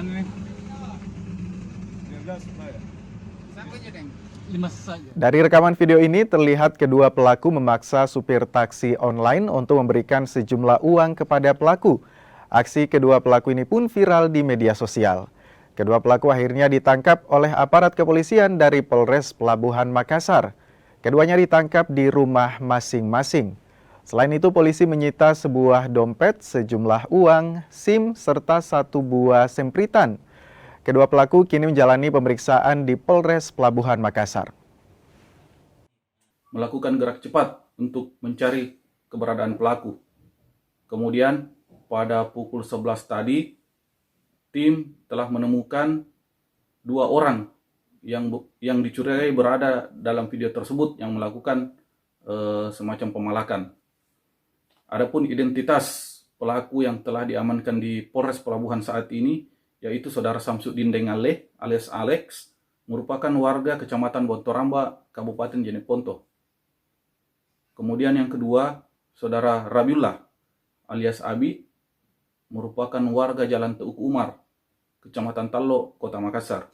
ini 15 bayar. Saja. Dari rekaman video ini terlihat kedua pelaku memaksa supir taksi online untuk memberikan sejumlah uang kepada pelaku. Aksi kedua pelaku ini pun viral di media sosial. Kedua pelaku akhirnya ditangkap oleh aparat kepolisian dari Polres Pelabuhan Makassar. Keduanya ditangkap di rumah masing-masing. Selain itu, polisi menyita sebuah dompet, sejumlah uang, SIM, serta satu buah sempritan. Kedua pelaku kini menjalani pemeriksaan di Polres Pelabuhan Makassar. Melakukan gerak cepat untuk mencari keberadaan pelaku. Kemudian pada pukul 11 tadi, tim telah menemukan 2 orang yang dicurigai berada dalam video tersebut yang melakukan semacam pemalakan. Adapun identitas pelaku yang telah diamankan di Polres Pelabuhan saat ini, yaitu Saudara Samsudin Dengale alias Alex, merupakan warga Kecamatan Bontoramba, Kabupaten Jeneponto. Kemudian yang kedua, Saudara Rabiullah alias Abi, merupakan warga Jalan Teuku Umar, Kecamatan Tallo, Kota Makassar.